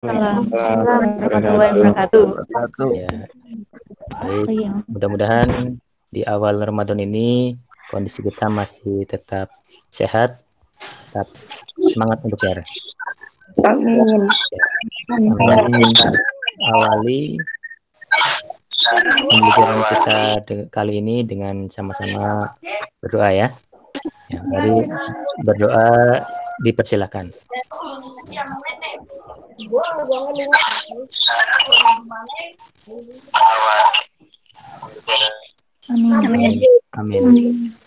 Waalaikumsalam warahmatullahi wabarakatuh. Ya, baik. Mudah-mudahan di awal Ramadan ini kondisi kita masih tetap sehat, tetap semangat belajar. Amin. Kita awali pembelajaran kita kali ini dengan sama-sama berdoa ya. Ya, mari berdoa dipersilakan. Amin.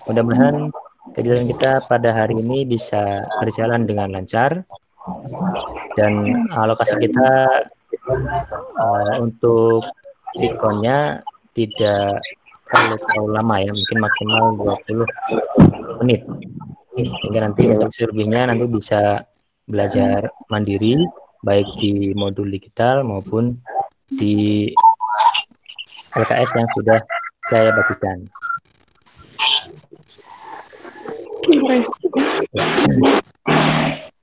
Mudah-mudahan kegiatan kita pada hari ini bisa berjalan dengan lancar dan alokasi kita untuk sikonnya tidak perlu terlalu lama ya, mungkin maksimal 20 menit. Hingga nanti untuk selebihnya nanti bisa belajar mandiri baik di modul digital maupun di LKS yang sudah saya bagikan.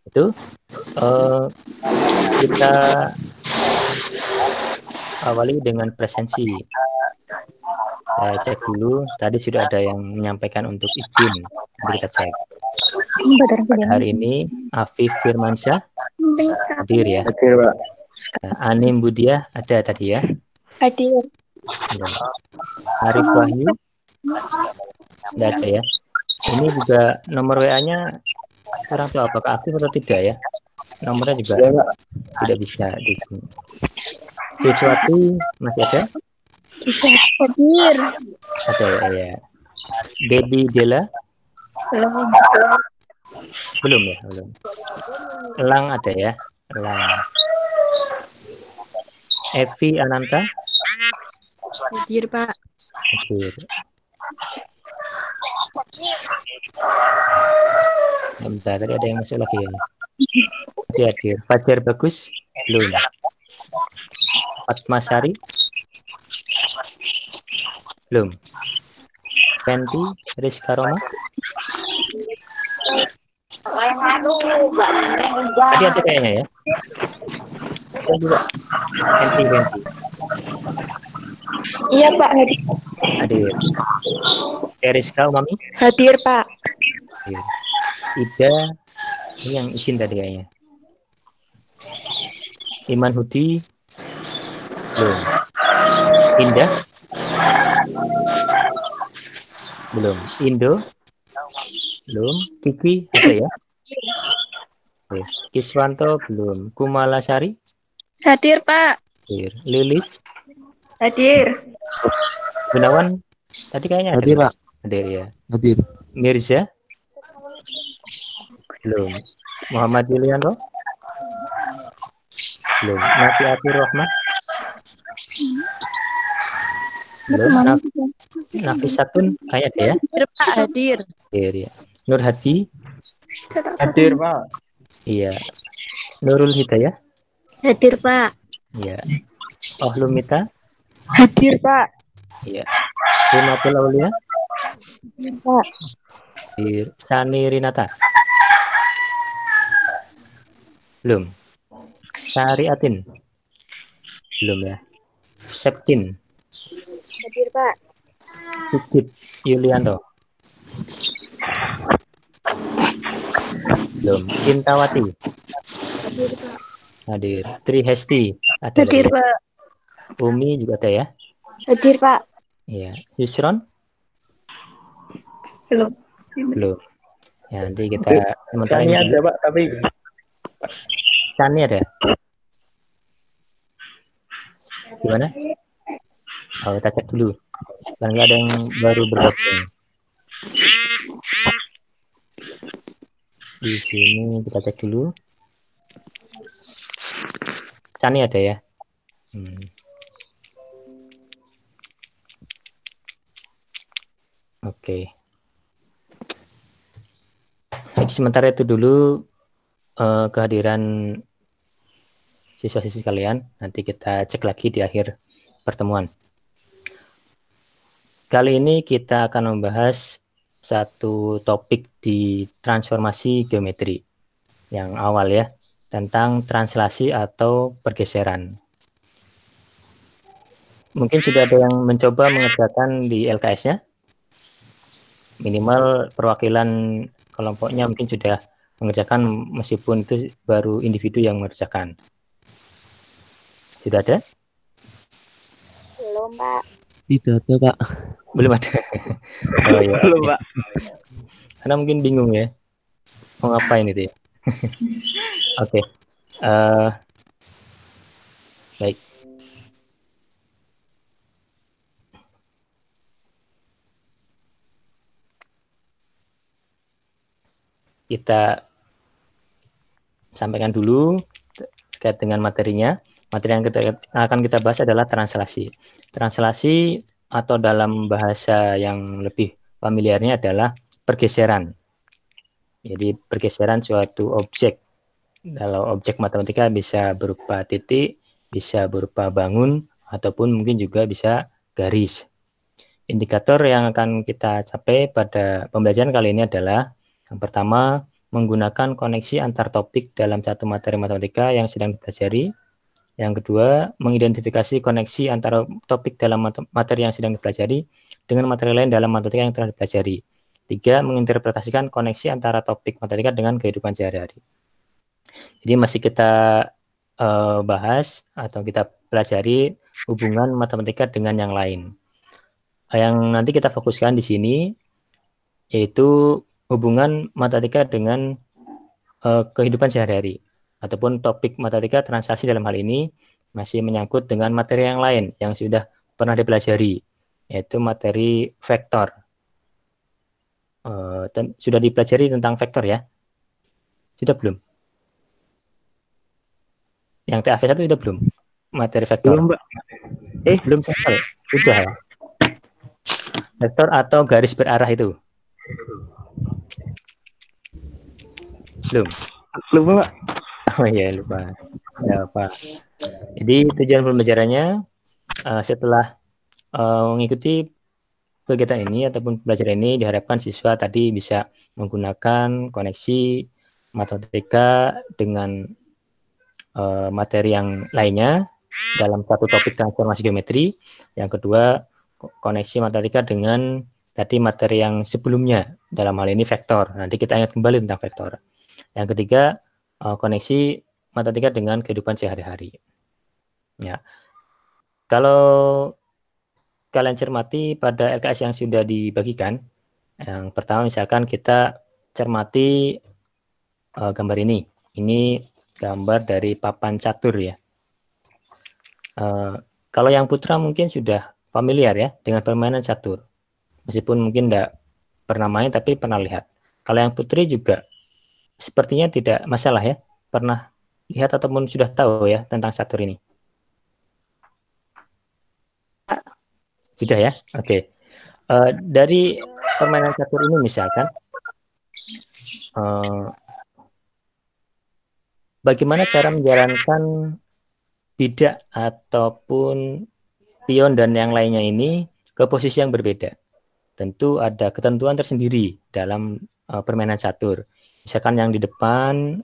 Itu kita awali dengan presensi. Saya cek dulu, tadi sudah ada yang menyampaikan untuk izin. Nanti kita cek. Hari ini Afif Firmansyah hadir ya. Anim Budia ada tadi ya. Hadir. Ya. Arif Wahyu tidak ada ya. Ini juga nomor WA-nya kurang tahu apakah aktif atau tidak ya. Nomornya juga tidak bisa di sini. Siswati masih ada? Hadir. Ada ya. Debbie Della? Belum ya, belum. Elang ada ya, Elang. Evi Ananta? Hadir, Pak. Hadir. Bentar, tadi ada yang masuk lagi ya. Hadir. Fajar Bagus? Belum. Fatma Sari? Belum. Fenty Rizka Roma? Tadi ada kayaknya ya. Fenty. Iya, Pak. Hadir. Rizka Umami? Hadir, Pak. Hadir. Ida, ini yang izin tadi kayaknya. Iman Hudi? Belum. Indah? Belum. Indo? Belum. Kiki ada ya? Oke. Kiswanto belum. Kumalasari? Hadir, Pak. Hadir. Lilis? Hadir. Gunawan? Tadi kayaknya hadir, ada. Pak. Hadir ya. Hadir. Mirza? Belum. Muhammad Yulianto? Belum. Nafi Atur Rahman? Belum. Nafisatun kayak ada ya? Hadir, Pak. Hadir. Hadir ya. Nur Hadi? Hadir, Pak. Iya. Nurul Hidayah? Hadir, Pak. Iya. Ohlumita? Hadir, Pak. Iya. Rimatul Aulia? Pak. Hadir. Sani Rinata? Belum. Syariatin? Belum ya. Septin? Hadir, Pak. Sigit Yulianto? Belum. Cintawati? Hadir, Pak. Hadir. Trihesti? Ada Hadir, lagi. Pak. Umi juga ada ya? Hadir, Pak. Iya. Yusron? Belum. Belum. Ya, nanti kita sementara Ini ini ada, Pak, tapi Sani ada? Gimana? Oh, kita cek dulu. Karena nggak ada yang baru bergabung. Di sini kita cek dulu. Sani ada ya? Oke. Baik, sementara itu dulu kehadiran siswa-siswi kalian. Nanti kita cek lagi di akhir pertemuan. Kali ini kita akan membahas satu topik di transformasi geometri yang awal ya. tentang translasi atau pergeseran. Mungkin sudah ada yang mencoba mengerjakan di LKS-nya? Minimal perwakilan kelompoknya mungkin sudah mengerjakan meskipun itu baru individu yang mengerjakan. Sudah ada? Belum, Pak. Tidak ada, Pak. Belum ada. Oh ya. Belum, Pak. Karena mungkin bingung ya. Mau ngapain itu ya? Oke. Baik. Kita sampaikan dulu terkait dengan materinya. Materi yang akan kita bahas adalah translasi. Translasi atau dalam bahasa yang lebih familiarnya adalah pergeseran. Jadi pergeseran suatu objek. Kalau objek matematika bisa berupa titik, bisa berupa bangun, ataupun mungkin juga bisa garis. Indikator yang akan kita capai pada pembelajaran kali ini adalah yang pertama, menggunakan koneksi antar topik dalam satu materi matematika yang sedang dipelajari. Yang kedua, mengidentifikasi koneksi antara topik dalam materi yang sedang dipelajari dengan materi lain dalam matematika yang telah dipelajari. Tiga, menginterpretasikan koneksi antara topik matematika dengan kehidupan sehari-hari. Jadi masih kita bahas atau kita pelajari hubungan matematika dengan yang lain. Yang nanti kita fokuskan di sini yaitu hubungan matematika dengan kehidupan sehari-hari. Ataupun topik matematika transaksi dalam hal ini masih menyangkut dengan materi yang lain yang sudah pernah dipelajari, yaitu materi vektor. Sudah dipelajari tentang vektor ya? Sudah belum? Yang TAV1 sudah belum? Materi vektor? Belum, Mbak. Belum sampai? Sudah ya? Vektor atau garis berarah itu? Belum? Lupa, Pak. Oh iya, lupa. Ya, Pak. Jadi tujuan pembelajarannya setelah mengikuti kegiatan ini ataupun pembelajaran ini diharapkan siswa tadi bisa menggunakan koneksi matematika dengan materi yang lainnya dalam satu topik transformasi geometri. Yang kedua, koneksi matematika dengan tadi materi yang sebelumnya, dalam hal ini vektor. Nanti kita ingat kembali tentang vektor. Yang ketiga, koneksi matematika dengan kehidupan sehari-hari. Ya. Kalau kalian cermati pada LKS yang sudah dibagikan, yang pertama misalkan kita cermati gambar ini. Ini gambar dari papan catur ya. Kalau yang putra mungkin sudah familiar ya dengan permainan catur. Meskipun mungkin tidak pernah main tapi pernah lihat. Kalau yang putri juga sepertinya tidak masalah ya. Pernah lihat ataupun sudah tahu ya tentang catur ini. Sudah ya? Oke. Dari permainan catur ini misalkan bagaimana cara menjalankan bidak ataupun pion dan yang lainnya ini ke posisi yang berbeda. Tentu ada ketentuan tersendiri dalam permainan catur. Misalkan yang di depan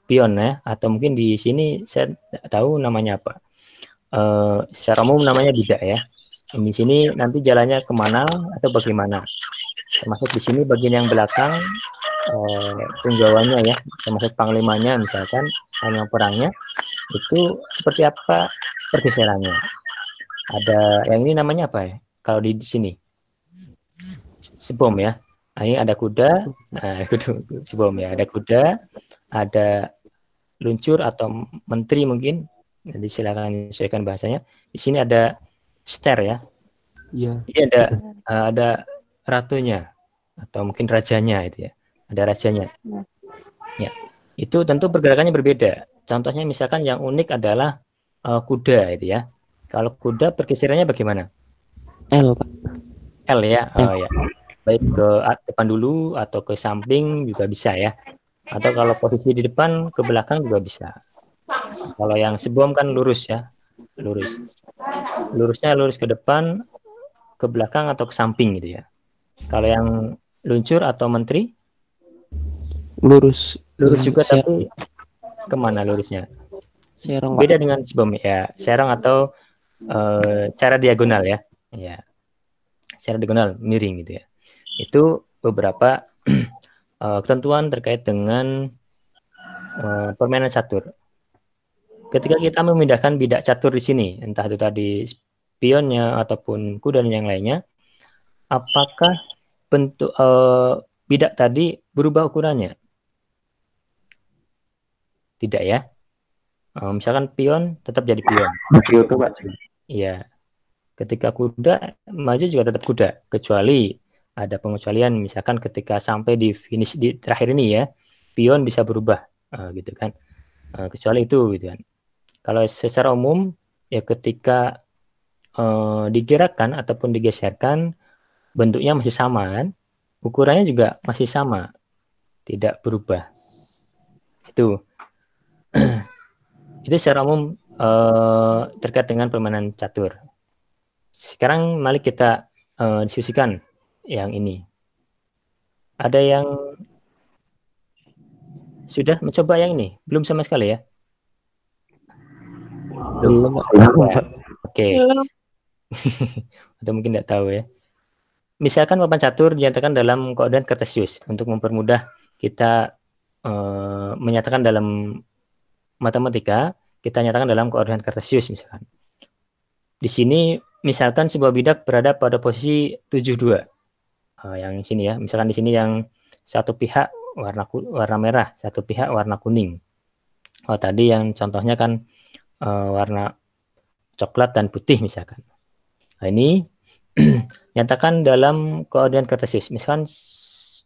pion ya, atau mungkin di sini saya tidak tahu namanya apa. Secara umum namanya bidak ya. Di sini nanti jalannya kemana atau bagaimana. Termasuk di sini bagian yang belakang penggawaannya ya, termasuk panglimanya misalkan, panglima perangnya itu seperti apa pergeserannya. Ada yang ini namanya apa ya? Kalau di sini sebom ya. Nah, ini ada kuda, nah sebom ya. Ada kuda, ada luncur atau menteri mungkin. Jadi silakan sesuaikan bahasanya. Di sini ada ster ya. Iya. Ini ada ratunya atau mungkin rajanya itu ya. Ada rajanya. Ya. Itu tentu pergerakannya berbeda. Contohnya misalkan yang unik adalah kuda itu ya. Kalau kuda pergeserannya bagaimana? L, Pak. L ya. Oh ya. Baik ke depan dulu atau ke samping juga bisa ya. Atau kalau posisi di depan ke belakang juga bisa. Kalau yang sebelum kan lurus ya. Lurus. Lurusnya lurus ke depan, ke belakang atau ke samping gitu ya. Kalau yang luncur atau menteri? Lurus. Lurus juga tapi kemana lurusnya? Serong, Pak. Beda dengan sebom ya, serong atau secara diagonal ya. Ya, secara diagonal miring gitu ya. Itu beberapa ketentuan terkait dengan permainan catur. Ketika kita memindahkan bidak catur di sini, entah itu tadi spionnya ataupun kuda dan yang lainnya, apakah bentuk bidak tadi berubah ukurannya? Tidak ya. Misalkan pion tetap jadi pion. Itu, Pak. Iya. Ketika kuda maju juga tetap kuda, kecuali ada pengecualian, misalkan ketika sampai di finish di terakhir ini ya, pion bisa berubah, gitu kan. Kecuali itu gitu kan. Kalau secara umum ya ketika digerakkan ataupun digeserkan bentuknya masih sama kan, ukurannya juga masih sama, tidak berubah. Itu secara umum terkait dengan permainan catur. Sekarang mari kita diskusikan yang ini. Ada yang sudah mencoba yang ini? Belum sama sekali ya? Belum, Pak. Oke. Atau mungkin tidak tahu ya. Misalkan papan catur dinyatakan dalam koordinat kartesius untuk mempermudah kita menyatakan dalam matematika, kita nyatakan dalam koordinat kartesius misalkan. Di sini misalkan sebuah bidak berada pada posisi 72. Yang sini ya, misalkan di sini yang satu pihak warna merah, satu pihak warna kuning. Oh, tadi yang contohnya kan warna coklat dan putih misalkan. Nah, ini nyatakan dalam koordinat kartesius, misalkan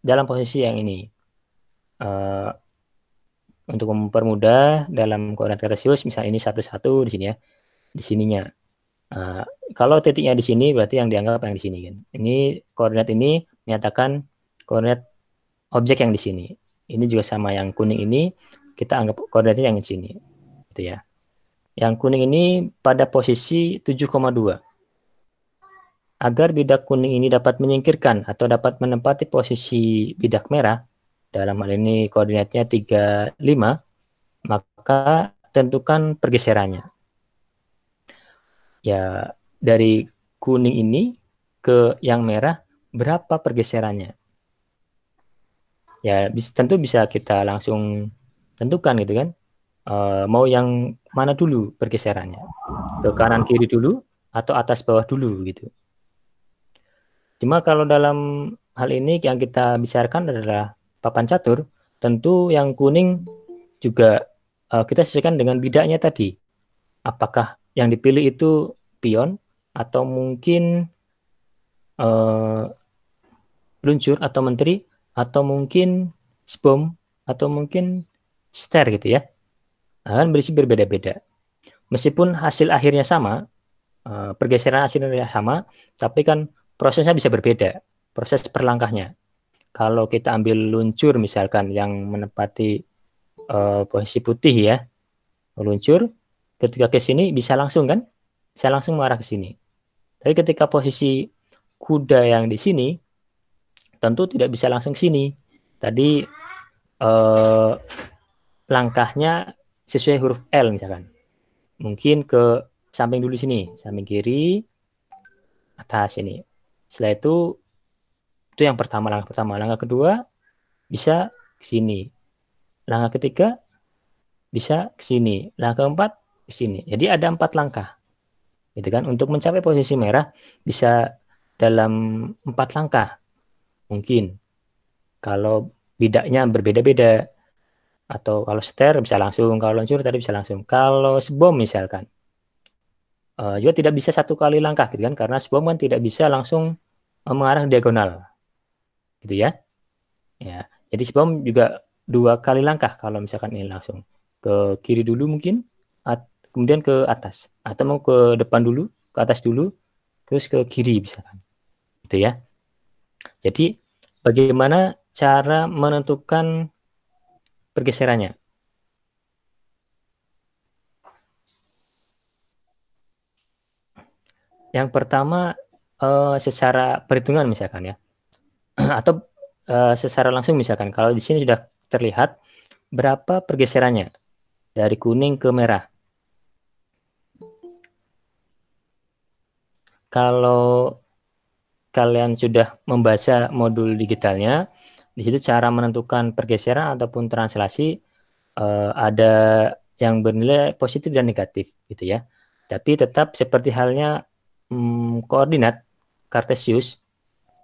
dalam posisi yang ini. Untuk mempermudah dalam koordinat kartesius, misalnya ini 1,1 di sini ya, di sininya. Kalau titiknya di sini berarti yang dianggap yang di sini kan. Ini koordinat ini menyatakan koordinat objek yang di sini. Ini juga sama, yang kuning ini kita anggap koordinatnya yang di sini. Gitu ya. Yang kuning ini pada posisi 7,2. Agar bidak kuning ini dapat menyingkirkan atau dapat menempati posisi bidak merah, dalam hal ini koordinatnya 35, maka tentukan pergeserannya. Ya, dari kuning ini ke yang merah, berapa pergeserannya? Ya, tentu bisa kita langsung tentukan gitu kan. Mau yang mana dulu pergeserannya? Ke kanan kiri dulu atau atas bawah dulu gitu. Cuma kalau dalam hal ini yang kita bicarakan adalah papan catur, tentu yang kuning juga kita sesuaikan dengan bidaknya tadi. Apakah yang dipilih itu pion atau mungkin luncur atau menteri atau mungkin sbom atau mungkin ster gitu ya. Nah, kan berisi berbeda-beda. Meskipun hasil akhirnya sama, pergeseran hasilnya sama, tapi kan prosesnya bisa berbeda, proses per langkahnya. Kalau kita ambil luncur misalkan yang menempati posisi putih ya, luncur ketika ke sini bisa langsung kan, bisa langsung mengarah ke sini. Tapi ketika posisi kuda yang di sini, tentu tidak bisa langsung ke sini. Tadi langkahnya sesuai huruf L misalkan. Mungkin ke samping dulu sini, samping kiri, atas ini. Setelah itu yang pertama, langkah pertama. Langkah kedua bisa ke sini. Langkah ketiga bisa ke sini. Langkah keempat ke sini. Jadi ada 4 langkah. Gitu kan? Untuk mencapai posisi merah bisa dalam 4 langkah. Mungkin. Kalau bidaknya berbeda-beda. Atau kalau ster bisa langsung. Kalau luncur tadi bisa langsung. Kalau sebom misalkan. Juga tidak bisa 1 kali langkah gitu kan, karena sebom kan tidak bisa langsung mengarah diagonal gitu ya. Ya, jadi sebom juga 2 kali langkah kalau misalkan ini langsung ke kiri dulu mungkin, kemudian ke atas, atau mau ke depan dulu, ke atas dulu, terus ke kiri misalkan gitu ya. Jadi bagaimana cara menentukan pergeserannya? Yang pertama secara perhitungan misalkan ya, atau secara langsung misalkan kalau di sini sudah terlihat berapa pergeserannya. dari kuning ke merah. Kalau kalian sudah membaca modul digitalnya, di situ cara menentukan pergeseran ataupun translasi ada yang bernilai positif dan negatif gitu ya. Tapi tetap seperti halnya koordinat Cartesius,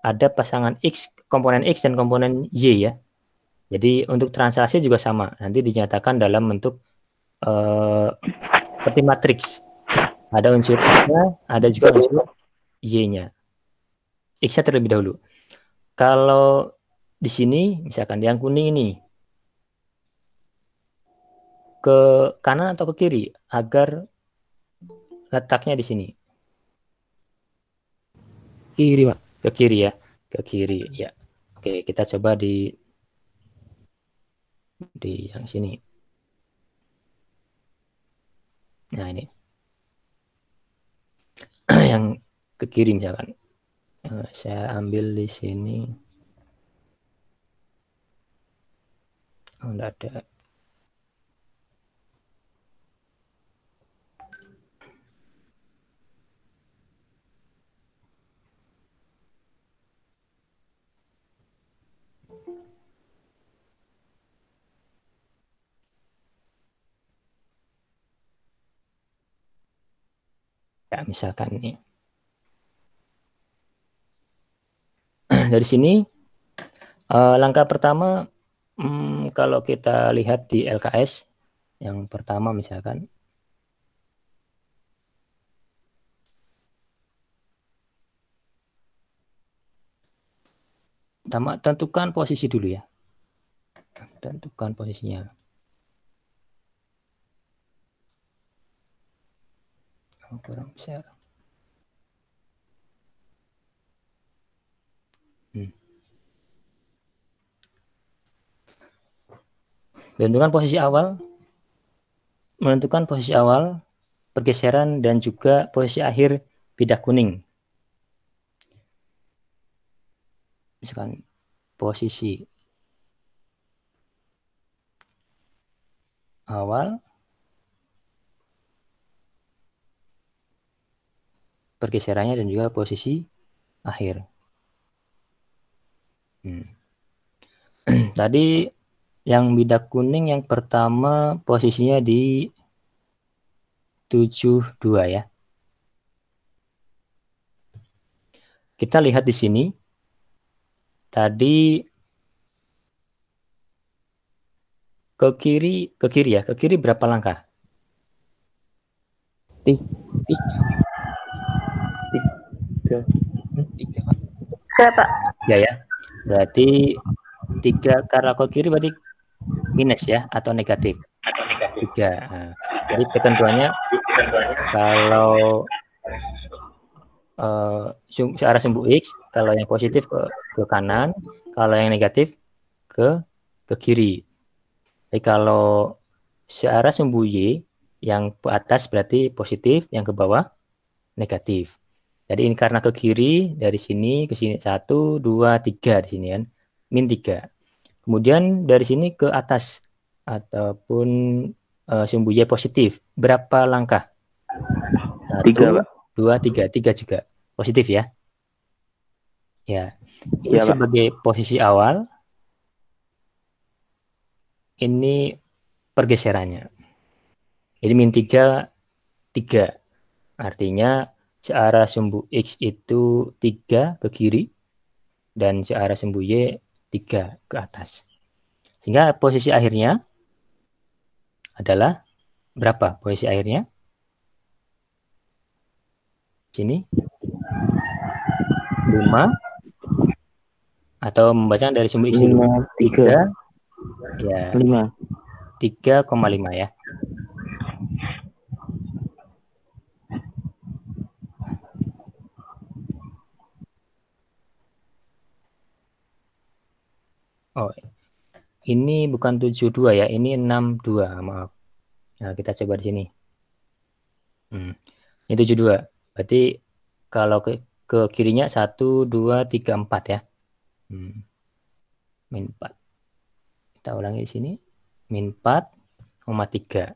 ada pasangan X, komponen X dan komponen Y ya. Jadi untuk translasi juga sama, nanti dinyatakan dalam bentuk seperti matriks. Ada unsur X-nya, ada juga unsur Y-nya. X-nya terlebih dahulu. Kalau di sini, misalkan yang kuning ini, ke kanan atau ke kiri, agar letaknya di sini. Kiri, Pak. Ke kiri ya, ke kiri ya. Oke, kita coba di yang sini. Nah ini, yang ke kiri misalkan. Saya ambil di sini. Oh, enggak ada. Ya, misalkan ini. Dari sini, langkah pertama, kalau kita lihat di LKS, yang pertama misalkan, tentukan posisi dulu ya. Tentukan posisinya. Oh, kurang besar. Tentukan posisi awal, menentukan posisi awal, pergeseran, dan juga posisi akhir bidak kuning. Misalkan posisi awal, pergeserannya, dan juga posisi akhir. Tadi yang bidak kuning yang pertama posisinya di 72 ya. Kita lihat di sini. Tadi ke kiri ya. Ke kiri berapa langkah? 3. 3, Pak. Saya, Pak. Ya. Berarti 3 karena ke kiri berarti minus ya atau negatif. 3. Nah, jadi ketentuannya kalau searah sumbu X, kalau yang positif ke kanan, kalau yang negatif ke kiri. Jadi kalau searah sumbu Y, yang ke atas berarti positif, yang ke bawah negatif. Jadi ini karena ke kiri, dari sini ke sini 1, 2, 3 di sini kan, min 3. Kemudian dari sini ke atas, ataupun sumbu Y positif, berapa langkah? 1, 2, 3. 3 juga positif ya. Ya, ini sebagai posisi awal, ini pergeserannya. Jadi min 3, 3. Artinya searah sumbu X itu 3 ke kiri, dan searah sumbu Y 3 ke atas. Sehingga posisi akhirnya adalah berapa posisi akhirnya? Sini 5, atau membaca dari sumbu X dulu 3 ya, 3,5 ya. Oh, ini bukan 72 ya, ini 62, maaf. Nah, kita coba di sini. Ini 72. Berarti kalau ke kirinya 1, 2, 3, 4 ya. Min 4. Kita ulangi di sini. Min 4,3.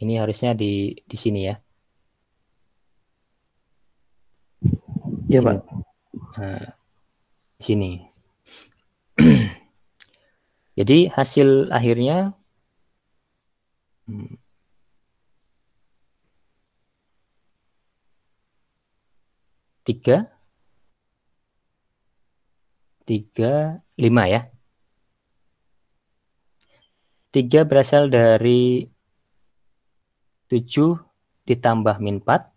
Ini harusnya di sini ya. Iya, Sini. Pak. Nah, di sini. Jadi hasil akhirnya 3, 5 ya. 3 berasal dari 7 ditambah min 4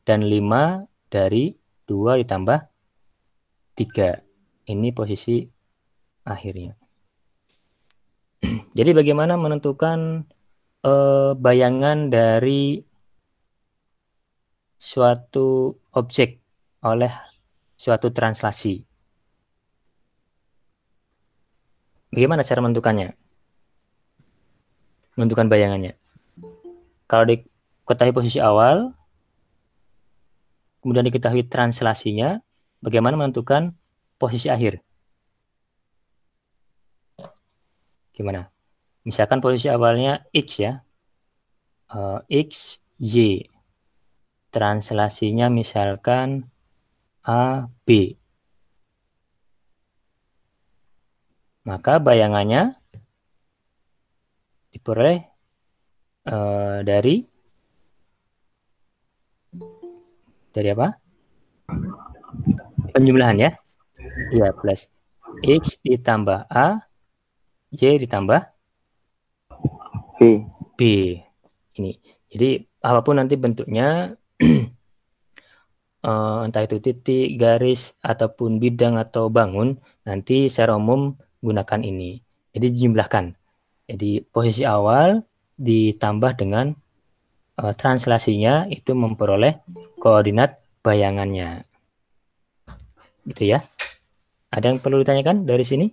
dan 5 dari 2 ditambah 3. Ini posisi akhirnya. Jadi bagaimana menentukan bayangan dari suatu objek oleh suatu translasi? Bagaimana cara menentukannya? Menentukan bayangannya. Kalau diketahui posisi awal, kemudian diketahui translasinya, bagaimana menentukan posisi akhir? Gimana? Misalkan posisi awalnya X ya. X, Y. Translasinya misalkan A, B. Maka bayangannya diperoleh dari apa? Penjumlahan ya. Iya, plus X ditambah A, Y ditambah B. Ini. Jadi apapun nanti bentuknya, entah itu titik, garis, ataupun bidang atau bangun, nanti secara umum gunakan ini. Jadi dijumlahkan. Jadi posisi awal ditambah dengan translasinya itu memperoleh koordinat bayangannya. Gitu ya. Ada yang perlu ditanyakan dari sini?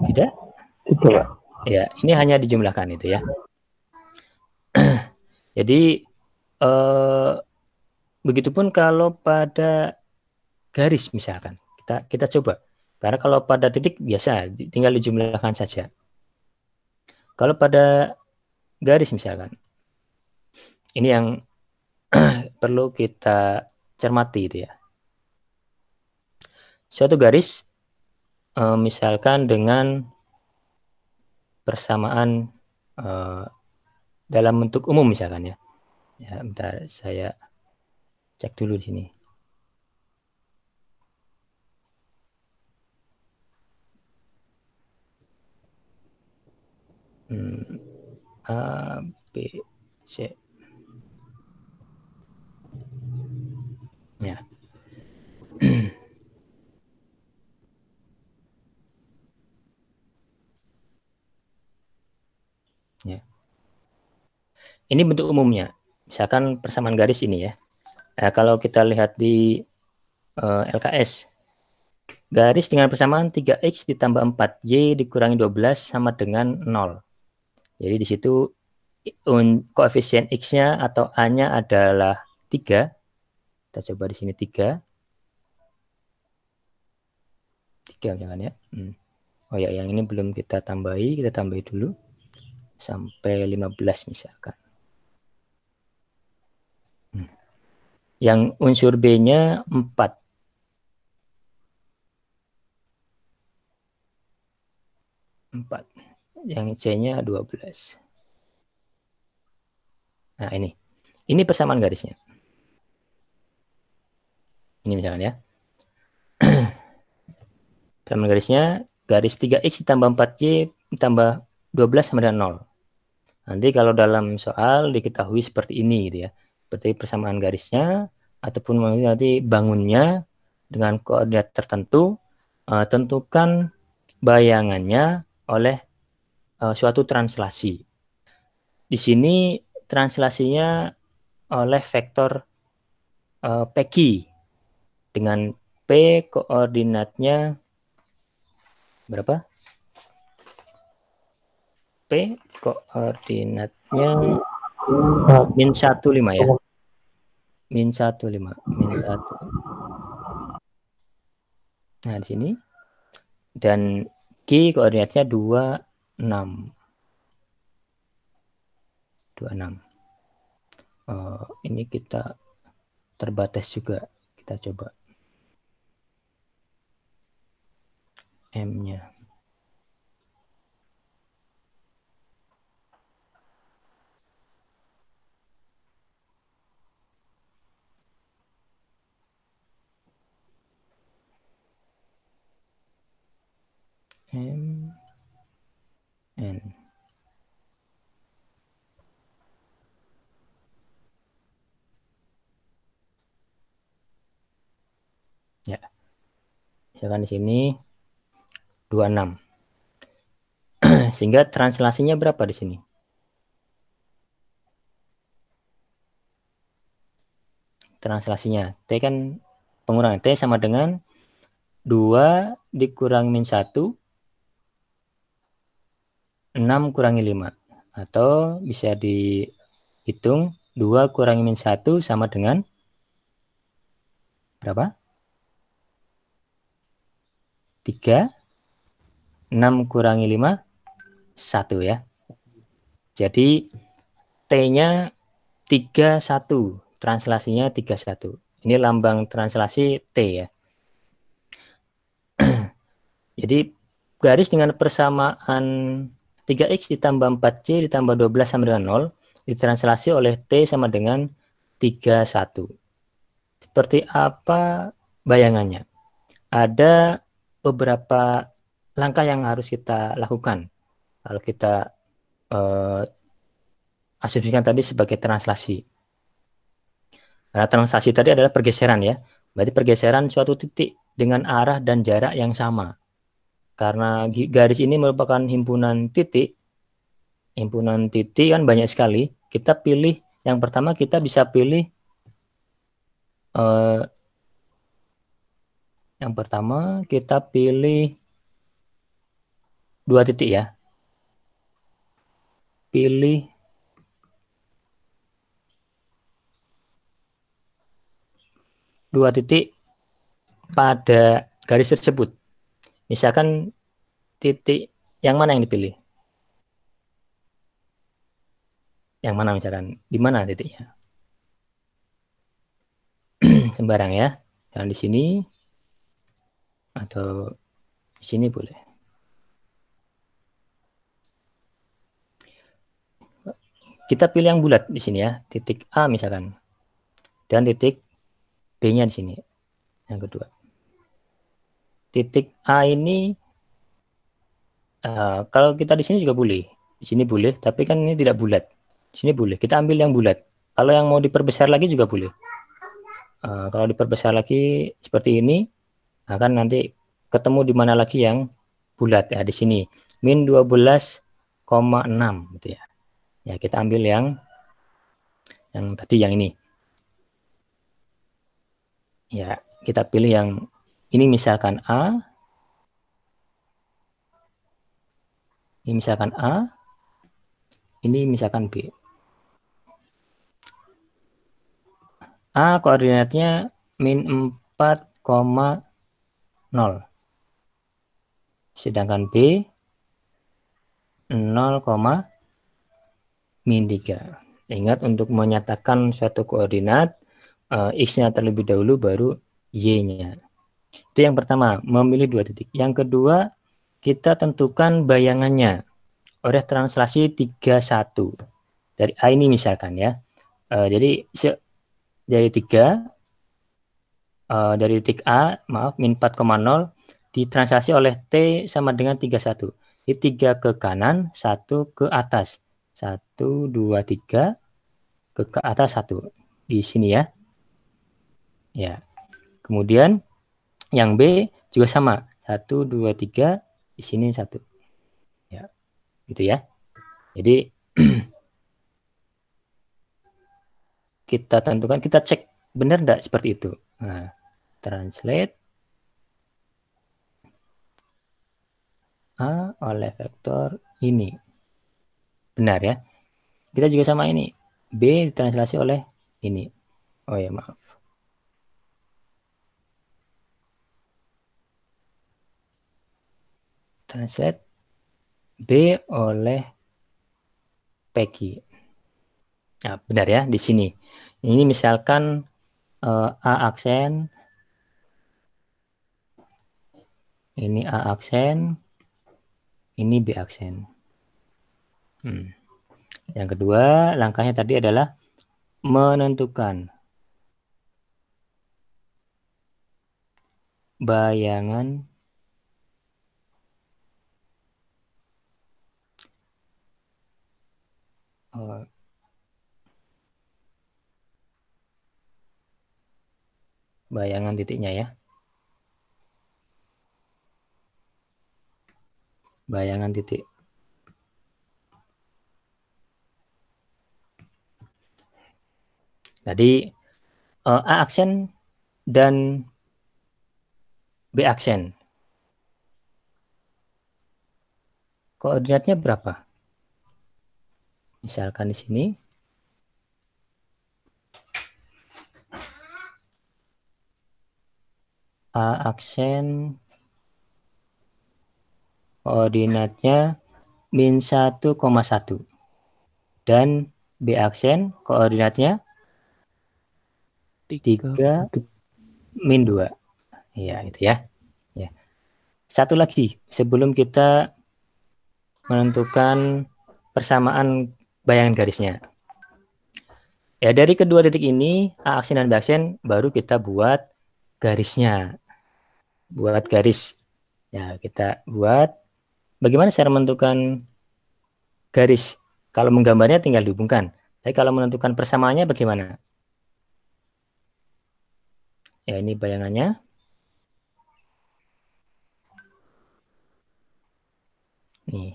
Tidak? Tidak. Ya, ini hanya dijumlahkan itu ya. Jadi begitupun kalau pada garis misalkan. Kita coba. Karena kalau pada titik biasa tinggal dijumlahkan saja. Kalau pada garis misalkan. Ini yang perlu kita cermati itu ya. Suatu garis misalkan dengan persamaan dalam bentuk umum misalkan ya. Ya, bentar saya cek dulu di sini. A, B, C. Ya. Ya. Ini bentuk umumnya. Misalkan persamaan garis ini ya. Nah, kalau kita lihat di LKS, garis dengan persamaan 3X ditambah 4Y dikurangi 12 sama dengan 0. Jadi di situ koefisien X-nya atau A-nya adalah 3. Kita coba di sini 3. 3 jangan ya. Oh ya, yang ini belum kita tambahi. Kita tambahi dulu. Sampai 15 misalkan. Yang unsur B-nya 4. 4. Yang C-nya 12. Nah, ini. Ini persamaan garisnya. Ini misalkan ya. Persamaan garisnya, garis 3X ditambah 4Y ditambah 12 sama dengan 0. Nanti kalau dalam soal diketahui seperti ini gitu ya. Seperti persamaan garisnya, ataupun nanti bangunnya dengan koordinat tertentu, tentukan bayangannya oleh suatu translasi. Di sini translasinya oleh vektor PQ dengan P koordinatnya berapa? P koordinatnya min 15 ya. Min 15. Min 1. Nah, di sini. Dan Q koordinatnya 26. 26. Ini kita terbatas juga. Kita coba M-nya. M, N. Ya, misalkan di sini 26. Sehingga translasinya berapa di sini? Translasinya T kan pengurangan T sama dengan 2 dikurangi min 1, 6 kurangi 5. Atau bisa dihitung 2 kurangi min 1 sama dengan berapa? 3. 6 kurangi 5, 1 ya. Jadi T-nya 31. Translasinya 31. Ini lambang translasi T ya. Jadi garis dengan persamaan 3X ditambah 4C ditambah 12 sama dengan 0 ditranslasi oleh T sama dengan 31. Seperti apa bayangannya? Ada beberapa langkah yang harus kita lakukan. Kalau kita asumsikan tadi sebagai translasi. Karena translasi tadi adalah pergeseran ya. Berarti pergeseran suatu titik dengan arah dan jarak yang sama. Karena garis ini merupakan himpunan titik kan banyak sekali. Kita pilih yang pertama, kita bisa pilih yang pertama kita pilih 2 titik ya. Pilih 2 titik pada garis tersebut. Misalkan titik yang mana yang dipilih? Yang mana misalkan? Di mana titiknya? Sembarang ya. Yang di sini atau di sini boleh. Kita pilih yang bulat di sini ya, titik A misalkan. Dan titik B-nya di sini. Yang kedua. Titik A ini kalau kita di sini juga boleh. Di sini boleh, tapi kan ini tidak bulat. Di sini boleh. Kita ambil yang bulat. Kalau yang mau diperbesar lagi juga boleh. Kalau diperbesar lagi seperti ini, akan nanti ketemu di mana lagi yang bulat ya, di sini min 12,6 gitu ya. Ya, kita ambil yang tadi yang ini. Ya, kita pilih yang ini misalkan A. Ini misalkan A. Ini misalkan B. A koordinatnya min 4,0. Sedangkan B 0, min 3. Ingat untuk menyatakan suatu koordinat, X-nya terlebih dahulu baru Y-nya. Itu yang pertama, memilih 2 titik. Yang kedua, kita tentukan bayangannya oleh translasi 31. Dari A ini misalkan ya. Jadi dari 3, dari titik A, maaf, min 4,0 ditranslasi oleh T sama dengan 31. Ini 3 ke kanan, 1 ke atas. 1, 2, 3, ke atas 1. Di sini ya. Ya. Kemudian yang B juga sama. 1, 2, 3, di sini 1. Ya. Gitu ya. Jadi kita tentukan, kita cek benar enggak seperti itu. Nah, translate A oleh vektor ini. Benar ya. Kita juga sama ini. B ditranslasi oleh ini. Oh ya, maaf. Translate B oleh Peggy. Nah, benar ya di sini. Ini misalkan A aksen, ini A aksen, ini B aksen. Yang kedua, langkahnya tadi adalah menentukan bayangan bayangan titiknya ya. Bayangan titik. Tadi A aksen dan B aksen. Koordinatnya berapa? Misalkan di sini A aksen koordinatnya min 1,1 dan B aksen koordinatnya 3 min 2. Ya, itu ya. Ya. Satu lagi sebelum kita menentukan persamaan bayangan garisnya. Ya, dari kedua titik ini, A aksen dan B aksen, baru kita buat garisnya. Buat garis. Ya, kita buat. Bagaimana cara menentukan garis? Kalau menggambarnya tinggal dihubungkan. Tapi kalau menentukan persamaannya bagaimana? Ya, ini bayangannya. Nih.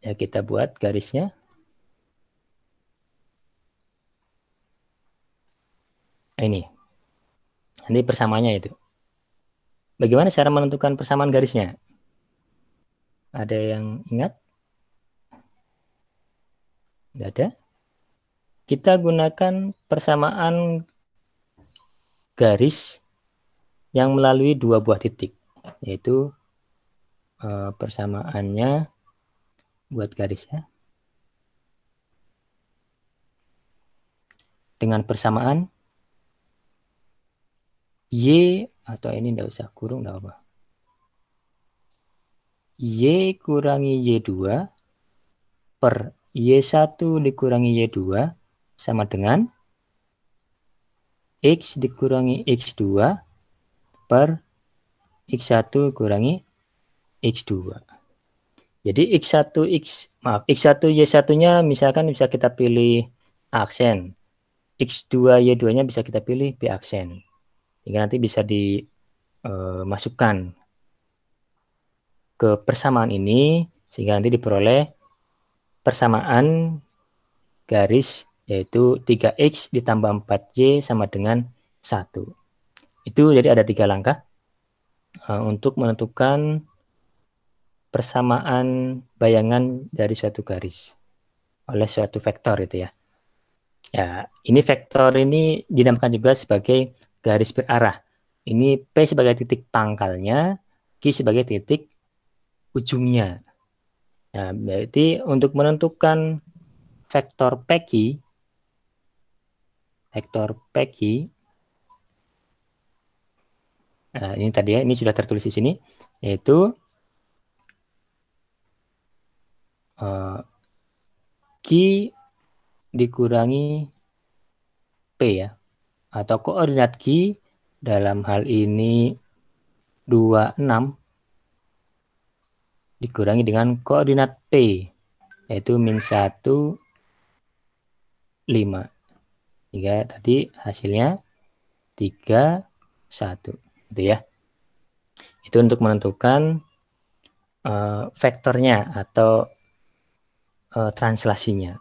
Ya, kita buat garisnya. Ini. Nanti persamaannya itu. Bagaimana cara menentukan persamaan garisnya? Ada yang ingat? Tidak ada? Kita gunakan persamaan garis yang melalui dua buah titik. Yaitu persamaannya buat garisnya. Dengan persamaan Y, atau ini tidak usah kurung, tidak apa. Y kurangi Y2 per Y1 dikurangi Y2 sama dengan X dikurangi X2 per X1 kurangi X2. Jadi X1 Y1-nya misalkan bisa kita pilih aksen. X2 Y2-nya bisa kita pilih B aksen. Hingga nanti bisa dimasukkan ke persamaan ini sehingga nanti diperoleh persamaan garis yaitu 3X ditambah 4Y sama dengan 1. Itu jadi ada 3 langkah untuk menentukan persamaan bayangan dari suatu garis oleh suatu vektor itu ya. Ya, ini vektor ini dinamakan juga sebagai garis berarah. Ini P sebagai titik pangkalnya, Q sebagai titik ujungnya. Nah, berarti untuk menentukan vektor PQ, nah ini tadi ya, ini sudah tertulis di sini, yaitu Q dikurangi P ya, atau koordinat Q dalam hal ini 26 dikurangi dengan koordinat P yaitu min 1, 5. Hingga tadi hasilnya 3, 1. Gitu ya. Itu untuk menentukan vektornya atau translasinya.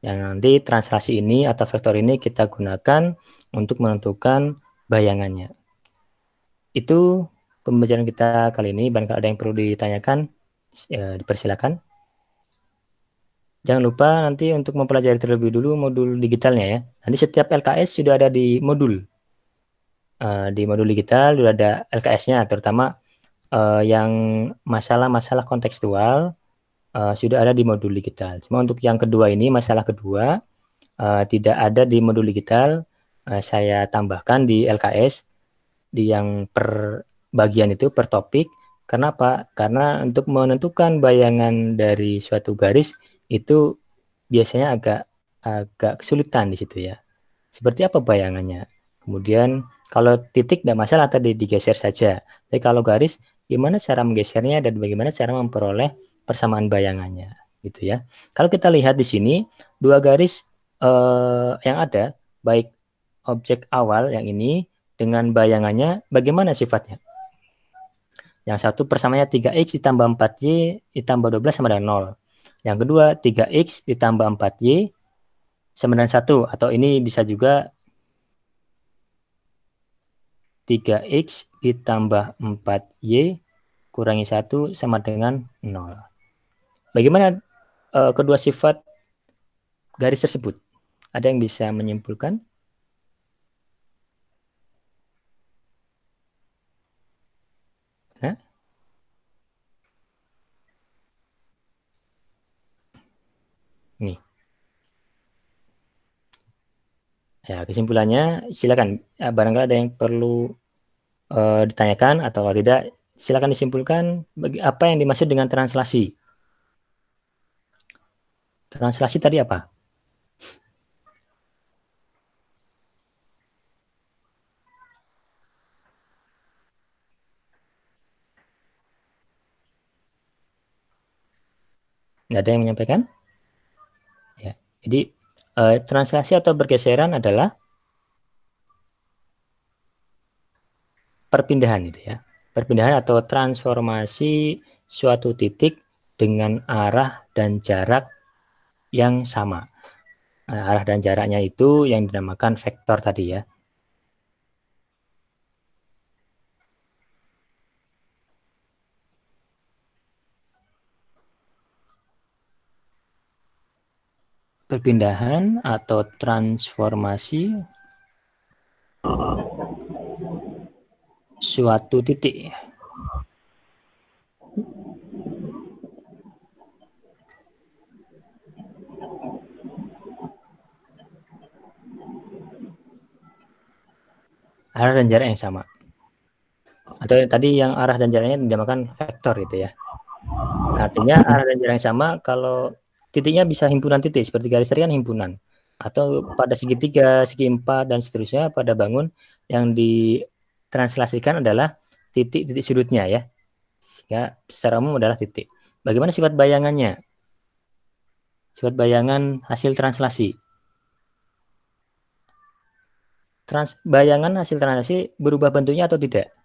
Yang nanti translasi ini atau vektor ini kita gunakan untuk menentukan bayangannya. Itu pembelajaran kita kali ini. Barangkali ada yang perlu ditanyakan, dipersilakan. Jangan lupa nanti untuk mempelajari terlebih dulu modul digitalnya ya. Nanti setiap LKS sudah ada di modul. Di modul digital sudah ada LKS-nya, terutama yang masalah-masalah kontekstual sudah ada di modul digital. Cuma untuk yang kedua ini, masalah kedua, tidak ada di modul digital. Saya tambahkan di LKS, di yang per bagian itu, per topik. Kenapa? Karena untuk menentukan bayangan dari suatu garis itu biasanya agak kesulitan di situ ya. Seperti apa bayangannya? Kemudian kalau titik tidak masalah, tadi digeser saja. Tapi kalau garis, gimana cara menggesernya dan bagaimana cara memperoleh persamaan bayangannya, gitu ya. Kalau kita lihat di sini, dua garis yang ada, baik objek awal yang ini dengan bayangannya, bagaimana sifatnya? Yang satu persamaannya 3x ditambah 4y ditambah 12 sama dengan 0. Yang kedua 3x ditambah 4y sama dengan 1. Atau ini bisa juga 3x ditambah 4y kurangi 1 sama dengan 0. Bagaimana kedua sifat garis tersebut? Ada yang bisa menyimpulkan? Nah? Nih. Ya, kesimpulannya silakan. Barangkali ada yang perlu ditanyakan atau tidak, silakan disimpulkan apa yang dimaksud dengan translasi. Translasi tadi apa? Nggak ada yang menyampaikan? Ya. Jadi translasi atau bergeseran adalah perpindahan itu ya. Perpindahan atau transformasi suatu titik dengan arah dan jarak yang sama. Arah dan jaraknya itu yang dinamakan vektor tadi ya. Perpindahan atau transformasi suatu titik. Arah dan jarak yang sama. Atau tadi yang arah dan jaraknya dinamakan vektor itu ya. Artinya arah dan jarak yang sama kalau titiknya bisa himpunan titik, seperti garis tadi kan himpunan. Atau pada segitiga, segi empat, dan seterusnya pada bangun yang ditranslasikan adalah titik-titik sudutnya ya. Sehingga secara umum adalah titik. Bagaimana sifat bayangannya? Sifat bayangan hasil translasi. Bayangan hasil translasi berubah bentuknya atau tidak?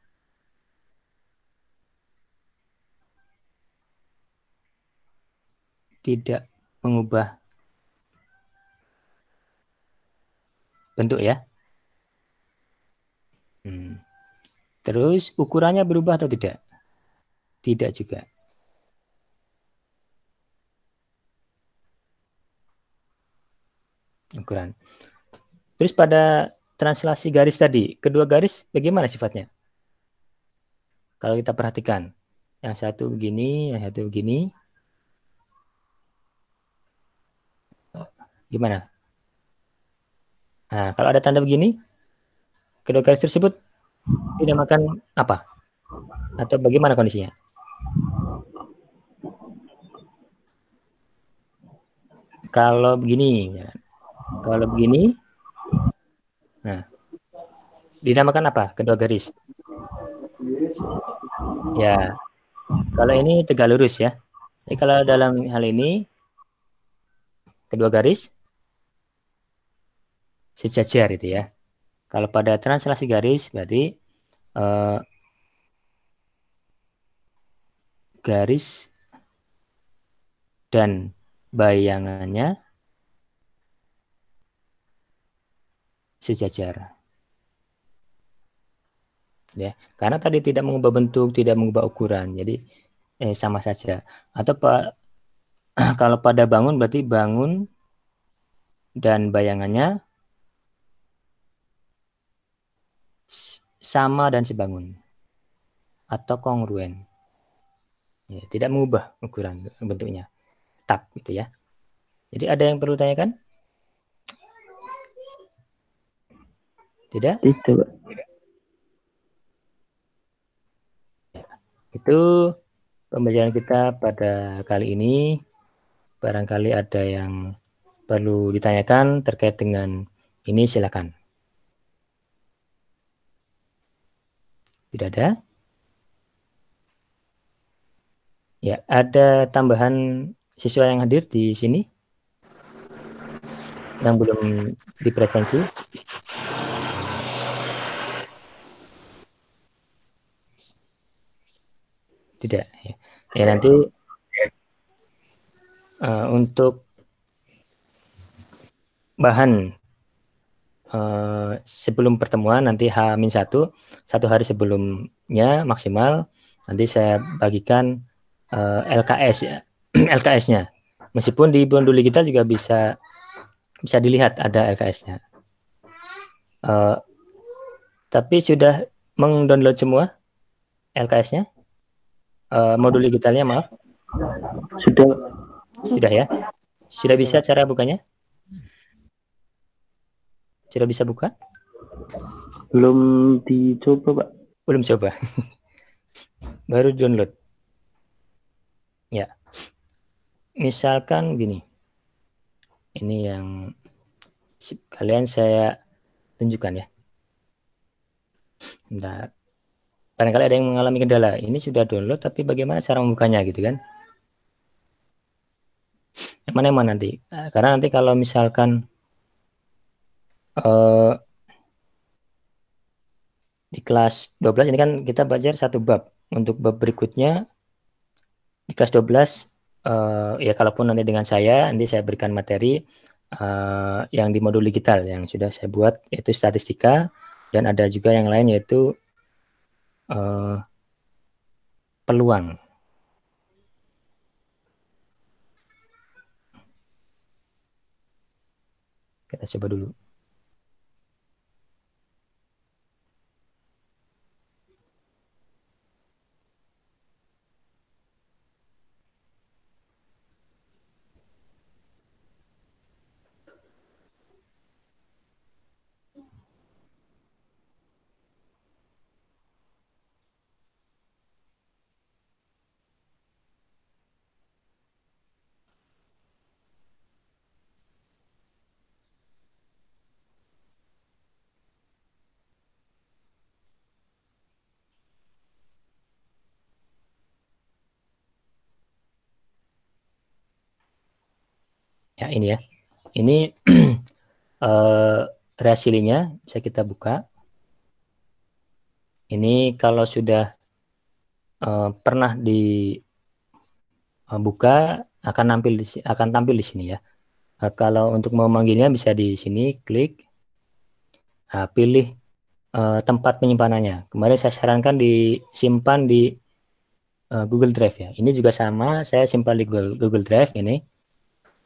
Tidak mengubah bentuk ya. Terus ukurannya berubah atau tidak? Tidak juga. Ukuran. Terus pada translasi garis tadi, kedua garis bagaimana sifatnya? Kalau kita perhatikan, yang satu begini, yang satu begini. Gimana? Nah, kalau ada tanda begini, kedua garis tersebut dinamakan apa? Atau bagaimana kondisinya? Kalau begini, kalau begini, nah, dinamakan apa? Kedua garis. Ya, kalau ini tegak lurus ya. Jadi kalau dalam hal ini, kedua garis sejajar itu ya. Kalau pada translasi garis berarti garis dan bayangannya sejajar. Ya, karena tadi tidak mengubah bentuk, tidak mengubah ukuran. Jadi sama saja. Atau kalau pada bangun berarti bangun dan bayangannya sama dan sebangun atau kongruen. Ya, tidak mengubah ukuran bentuknya. tetap gitu ya. Jadi ada yang perlu tanyakan? Tidak? Tidak, Pak. Itu pembelajaran kita pada kali ini. Barangkali ada yang perlu ditanyakan terkait dengan ini, silakan. Tidak ada? Ya, ada tambahan siswa yang hadir di sini yang belum dipresensi? Tidak. Ya, nanti untuk bahan sebelum pertemuan nanti H-1, satu hari sebelumnya maksimal, nanti saya bagikan LKS ya, LKS-nya. Meskipun di Bondul Digital juga bisa dilihat ada LKS-nya. Tapi sudah meng-download semua LKS-nya? Modul digitalnya, maaf. Sudah, Sudah ya? Sudah bisa cara bukanya? Sudah bisa buka? belum dicoba, Pak. Belum coba. Baru download. Ya. Misalkan gini. Ini yang kalian saya tunjukkan ya. Bentar. Barangkali ada yang mengalami kendala. Ini sudah download, tapi bagaimana cara membukanya gitu kan? Yang mana nanti? Karena nanti kalau misalkan di kelas 12 ini kan kita belajar satu bab. Untuk bab berikutnya di kelas 12 ya kalaupun nanti dengan saya, nanti saya berikan materi yang di modul digital yang sudah saya buat, yaitu statistika, dan ada juga yang lain yaitu peluang. Kita coba dulu. Ya ini ya. Ini hasilnya bisa kita buka. Ini kalau sudah pernah dibuka akan tampil di sini ya. Kalau untuk memanggilnya bisa di sini klik, pilih tempat penyimpanannya. Kemarin saya sarankan disimpan di Google Drive ya. Ini juga sama, saya simpan di Google Drive ini.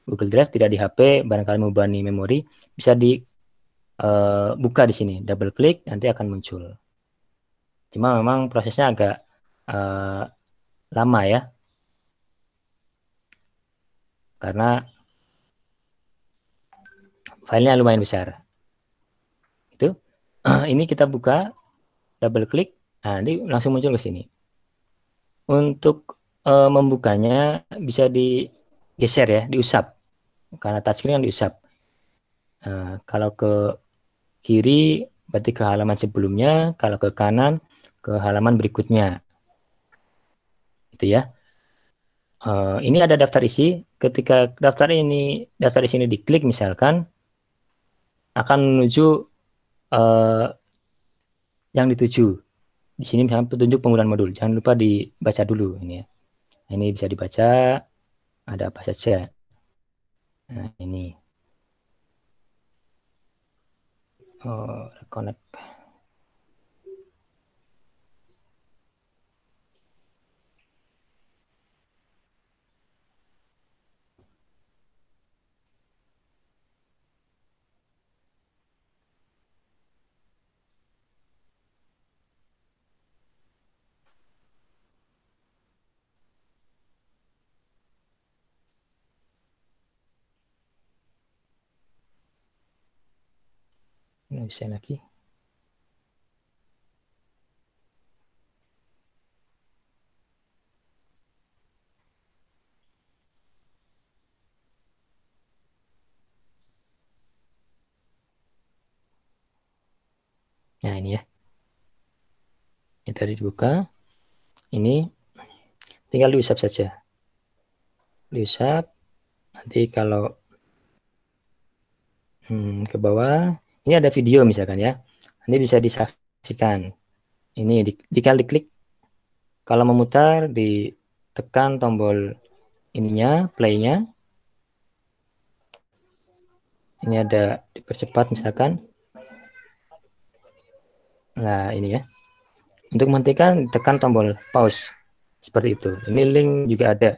Google Drive tidak di HP, barangkali membebani memori, bisa dibuka di sini. Double klik nanti akan muncul. Cuma memang prosesnya agak lama ya. Karena filenya lumayan besar. Itu. Ini kita buka, double klik, nah nanti langsung muncul ke sini. Untuk membukanya bisa digeser ya, diusap. Karena touchscreen kan diusap. Kalau ke kiri berarti ke halaman sebelumnya, kalau ke kanan ke halaman berikutnya. Itu ya. Ini ada daftar isi. Ketika daftar isi ini diklik misalkan, akan menuju yang dituju. Di sini misalnya petunjuk penggunaan modul. Jangan lupa dibaca dulu ini ya. Ini bisa dibaca, ada apa saja. Nah, ini. Reconnect. Bisa lagi. Nah, ini ya. Ini tadi dibuka. Ini tinggal diusap saja. Diusap. Nanti kalau ke bawah, ini ada video misalkan ya. Nanti bisa disaksikan. Ini diklik. Kalau memutar, ditekan tombol ininya, play-nya. Ini ada dipercepat misalkan. Nah, ini ya. Untuk menghentikan, tekan tombol pause. Seperti itu. Ini link juga ada.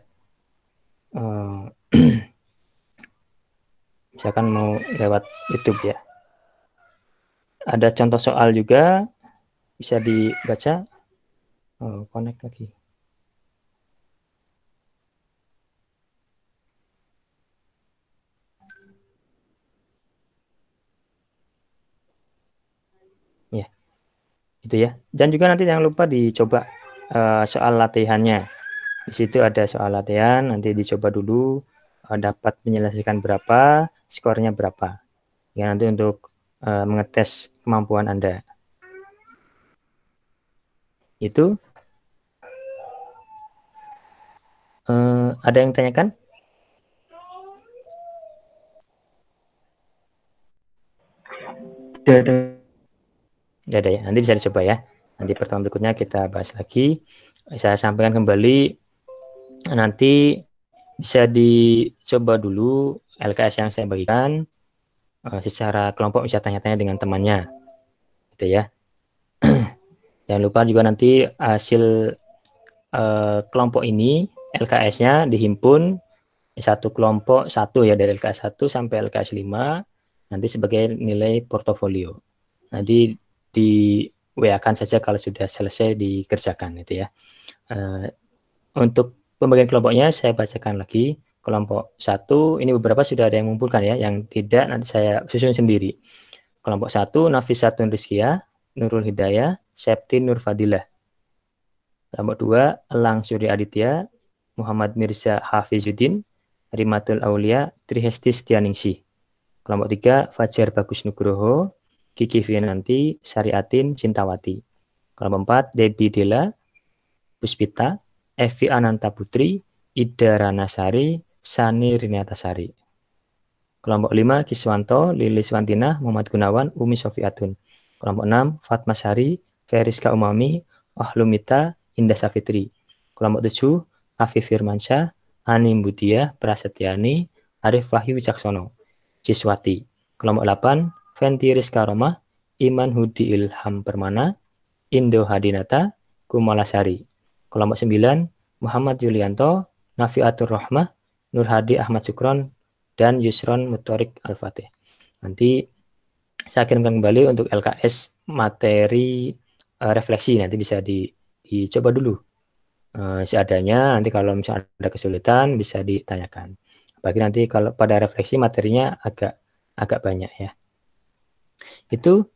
Misalkan mau lewat YouTube ya. Ada contoh soal juga. Bisa dibaca. Connect lagi. Ya. Itu ya. Dan juga nanti jangan lupa dicoba soal latihannya. Di situ ada soal latihan, nanti dicoba dulu dapat menyelesaikan berapa, skornya berapa. Ya, nanti untuk mengetes kemampuan Anda. Itu ada yang tanyakan? Tidak ada ya. Nanti bisa dicoba ya. Nanti pertemuan berikutnya kita bahas lagi. Saya sampaikan kembali. Nanti bisa dicoba dulu LKS yang saya bagikan. Secara kelompok bisa tanya-tanya dengan temannya. Gitu ya. Jangan lupa juga nanti hasil kelompok ini LKS-nya dihimpun satu kelompok satu ya, dari LKS 1 sampai LKS 5 nanti sebagai nilai portofolio. Nanti di WA-kan saja kalau sudah selesai dikerjakan itu ya. Untuk pembagian kelompoknya saya bacakan lagi. Kelompok 1 ini beberapa sudah ada yang mengumpulkan ya, yang tidak nanti saya susun sendiri. Kelompok 1 Nafisatun Rizkia, Nurul Hidayah, Septi Nur Fadilah. Kelompok 2 Elang Surya Aditya, Muhammad Mirza Hafizuddin, Rimatul Aulia, Trihesti Setianingsih. Kelompok 3 Fajar Bagus Nugroho, Kiki Fiananti, Syariatin Cintawati. Kelompok 4 Debbie Dela, Puspita, Evi Ananta Putri, Ida Ranasari, Sani Rinatasari. Kelompok 5 Kiswanto, Lilis Wantina, Muhammad Gunawan, Umi Sofiatun. Kelompok 6 Fatma Sari, Feriska Umami, Ahlumita, Indah Safitri. Kelompok 7 Afif Firmansyah, Ani Budia, Prasetyani, Arif Wahyu Wicaksono, Ciswati. Kelompok 8 Fenti Rizka Roma, Iman Hudi Ilham Permana, Indo Hadinata, Kumalasari. Kelompok 9 Muhammad Yulianto, Nafiatur Rahmah, Nur Hadi Ahmad Sukron, dan Yusron Mutorik Al-Fatih. Nanti saya kirimkan kembali untuk LKS materi refleksi, nanti bisa dicoba dulu seadanya. Nanti kalau misalnya ada kesulitan bisa ditanyakan. Bagi nanti kalau pada refleksi materinya agak banyak ya. Itu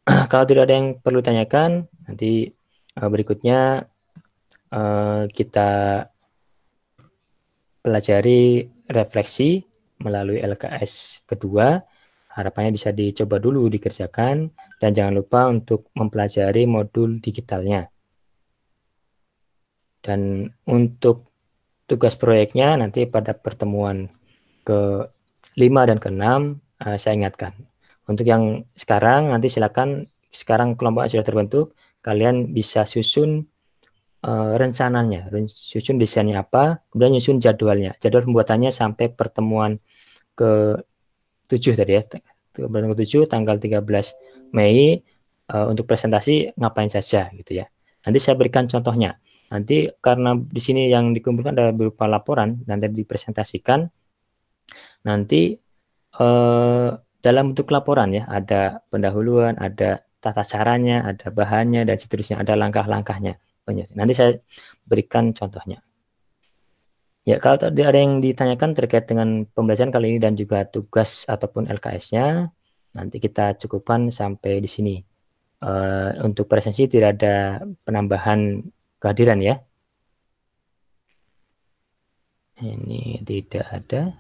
kalau tidak ada yang perlu tanyakan, nanti berikutnya kita pelajari refleksi melalui LKS kedua. Harapannya bisa dicoba dulu dikerjakan, dan jangan lupa untuk mempelajari modul digitalnya. Dan untuk tugas proyeknya nanti pada pertemuan ke-5 dan ke-6 saya ingatkan. Untuk yang sekarang nanti silakan, sekarang kelompok sudah terbentuk, kalian bisa susun rencananya, susun desainnya apa, kemudian nyusun jadwalnya, jadwal pembuatannya sampai pertemuan ke-7 tadi ya, pertemuan ke-7 tanggal 13 Mei untuk presentasi ngapain saja gitu ya. Nanti saya berikan contohnya. Nanti karena di sini yang dikumpulkan adalah berupa laporan dan dipresentasikan, nanti dalam bentuk laporan ya, ada pendahuluan, ada tata caranya, ada bahannya, dan seterusnya, ada langkah-langkahnya. Nanti saya berikan contohnya. Ya, kalau tadi ada yang ditanyakan terkait dengan pembelajaran kali ini dan juga tugas ataupun LKS-nya, Nanti kita cukupkan sampai di sini. Untuk presensi tidak ada penambahan kehadiran ya. Ini tidak ada.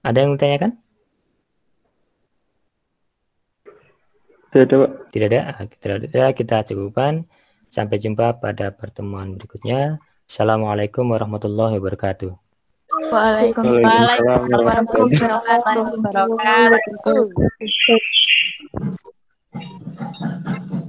Ada yang ditanyakan? Tidak ada, Pak. Tidak ada. Tidak ada. Kita cukupkan. Sampai jumpa pada pertemuan berikutnya. Assalamualaikum warahmatullahi wabarakatuh. Waalaikumsalam warahmatullahi wabarakatuh.